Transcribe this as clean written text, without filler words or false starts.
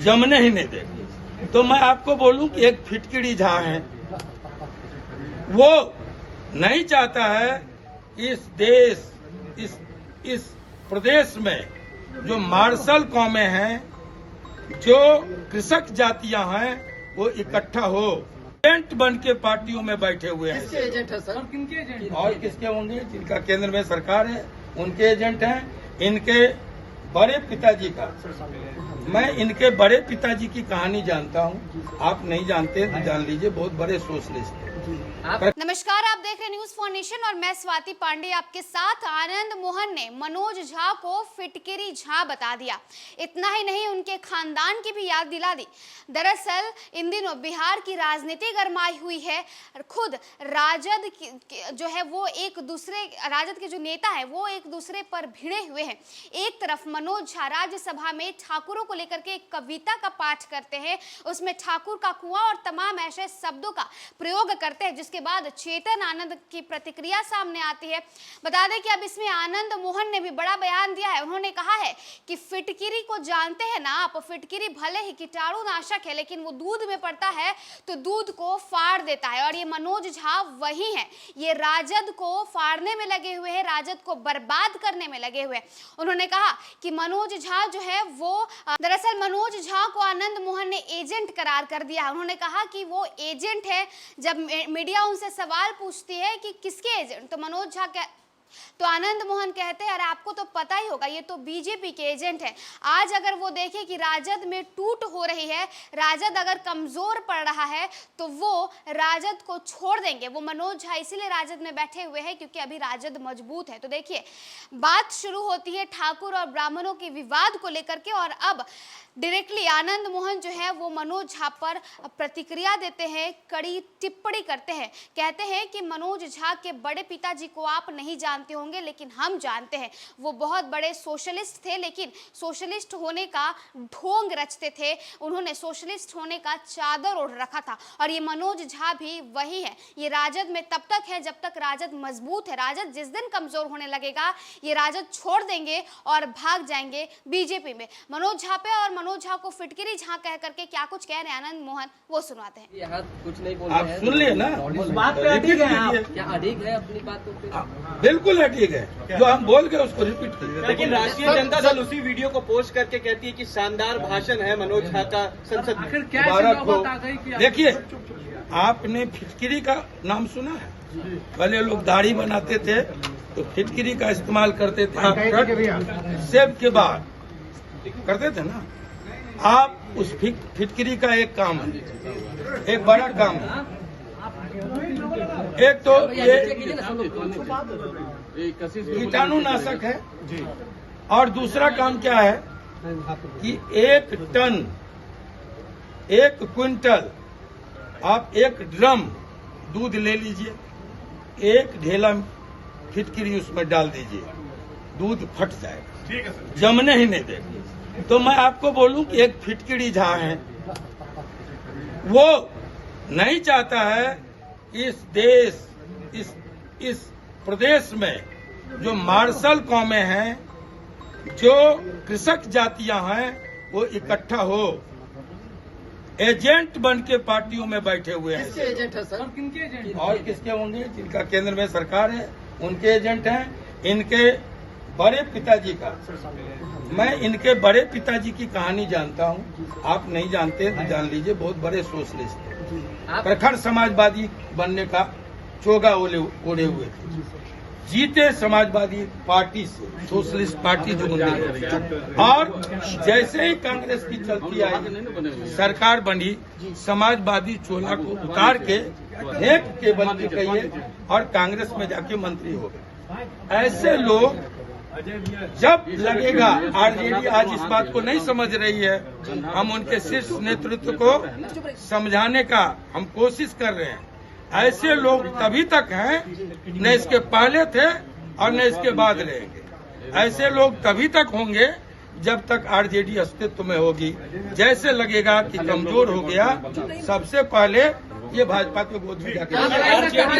जमने ही नहीं देंगे। तो मैं आपको बोलूं कि एक फिटकिरी झा है, वो नहीं चाहता है इस देश इस प्रदेश में जो मार्शल कौमें हैं, जो कृषक जातियां हैं, वो इकट्ठा हो। एजेंट बन के पार्टियों में बैठे हुए हैं। किसके एजेंट है सर? और किनके एजेंट? और किसके होंगे? जिनका केंद्र में सरकार है उनके एजेंट हैं। इनके बड़े पिताजी का, मैं इनके बड़े पिताजी की कहानी जानता हूं, आप नहीं जानते तो जान लीजिए, बहुत बड़े सोशलिस्ट थे। नमस्कार, आप देख रहे न्यूज फॉर नेशन और मैं स्वाति पांडे आपके साथ। आनंद मोहन ने मनोज झा को फिटकिरी झा बता दिया। इतना ही नहीं, उनके खानदान की भी याद दिला दी। दरअसल इन दिनों बिहार की राजनीति गरमाई हुई है। खुद राजद जो है वो एक दूसरे, राजद के जो नेता है वो एक दूसरे पर भिड़े हुए हैं। एक तरफ मनोज झा राज्यसभा में ठाकुरों को लेकर के एक कविता का पाठ करते हैं, उसमें ठाकुर का कुआं और तमाम ऐसे शब्दों का प्रयोग करते हैं, जिसके बाद चेतन आनंद की प्रतिक्रिया सामने आती है। बता दें कि अब इसमें आनंद मोहन ने भी बड़ा बयान दिया है। उन्होंने कहा है कि फिटकिरी को जानते हैं ना आप, फिटकिरी भले ही कीटाणुनाशक है लेकिन वो दूध में पड़ता है तो दूध को फाड़ देता है, और ये मनोज झा वही है। ये राजद को फाड़ने में लगे हुए हैं, राजद को बर्बाद करने में लगे हुए हैं। उन्होंने कहा कि मनोज झा जो है वो दरअसल मनोज झा को आनंद मोहन ने एजेंट करार कर दिया। उन्होंने कहा कि वो एजेंट है। जब मीडिया उनसे सवाल पूछती है कि किसके एजेंट, तो मनोज झा तो आनंद मोहन कहते हैं अरे आपको तो पता ही होगा, ये तो बीजेपी के एजेंट है। आज अगर वो देखे कि राजद में टूट हो रही है, राजद अगर कमजोर पड़ रहा है तो वो राजद को छोड़ देंगे। वो मनोज झा इसीलिए राजद में बैठे हुए हैं क्योंकि अभी राजद मजबूत है। तो देखिए, बात शुरू होती है ठाकुर और ब्राह्मणों के विवाद को लेकर के, और अब डायरेक्टली आनंद मोहन जो है वो मनोज झा पर प्रतिक्रिया देते हैं, कड़ी टिप्पणी करते हैं। कहते हैं कि मनोज झा के बड़े पिताजी को आप नहीं जानते होंगे लेकिन हम जानते हैं। वो बहुत बड़े सोशलिस्ट थे, लेकिन सोशलिस्ट होने का ढोंग रचते थे। उन्होंने सोशलिस्ट होने का चादर ओढ़ रखा था, और ये मनोज झा भी वही है। ये राजद में तब तक है जब तक राजद मजबूत है। राजद जिस दिन कमजोर होने लगेगा, ये राजद छोड़ देंगे और भाग जाएंगे बीजेपी में। मनोज झा पे और मनोज झा को फिटकिरी झा कह करके क्या कुछ कह रहे हैं आनंद मोहन, वो सुनवाते हैं। यहाँ कुछ नहीं बोल आप रहे हैं, सुन लिए ना, उस बात पे अडिग हैं आप। क्या अडिग है अपनी बात पे? बिल्कुल अडिग है, जो हम बोल गए उसको रिपीट कीजिए। लेकिन राष्ट्रीय जनता दल उसी वीडियो को पोस्ट करके कहती है कि शानदार भाषण है मनोज झा का संसद में। देखिए, आपने फिटकिरी का नाम सुना है? पहले लोग दाढ़ी बनाते थे तो फिटकिरी का इस्तेमाल करते थे, सेब के बाद करते थे ना। आप उस फिटकिरी का एक काम है, एक बड़ा काम है। एक तो ये कीटाणुनाशक है, और दूसरा काम क्या है कि 1 टन 1 क्विंटल आप 1 ड्रम दूध ले लीजिए, 1 ढेला फिटकिरी उसमें डाल दीजिए, दूध फट जाएगा, जमने ही नहीं देगा। तो मैं आपको बोलूं कि एक फिटकिरी झा है, वो नहीं चाहता है इस देश इस प्रदेश में जो मार्शल कौमें हैं, जो कृषक जातियां हैं, वो इकट्ठा हो। एजेंट बन के पार्टियों में बैठे हुए हैं। किसके एजेंट है सर? और किनके एजेंट? और किसके होंगे? जिनका केंद्र में सरकार है उनके एजेंट हैं। इनके बड़े पिताजी का, मैं इनके बड़े पिताजी की कहानी जानता हूं, आप नहीं जानते तो जान लीजिए, बहुत बड़े सोशलिस्ट थे। प्रखर समाजवादी बनने का चोगा ओढ़े हुए थे, जीते समाजवादी पार्टी से, सोशलिस्ट पार्टी जो बनी, और जैसे ही कांग्रेस की चलती आई, सरकार बनी, समाजवादी चोला को उतार के फेंक के बन के कहिए, और कांग्रेस में जाके मंत्री हो गए। ऐसे लोग जब लगेगा, आरजेडी आज इस बात को नहीं समझ रही है, हम उनके शीर्ष नेतृत्व को समझाने का हम कोशिश कर रहे हैं। ऐसे लोग तभी तक हैं, न इसके पहले थे और न इसके बाद रहेंगे। ऐसे लोग तभी तक होंगे जब तक आरजेडी अस्तित्व में होगी। जैसे लगेगा कि कमजोर हो गया, सबसे पहले ये भाजपा के गोद में जाकर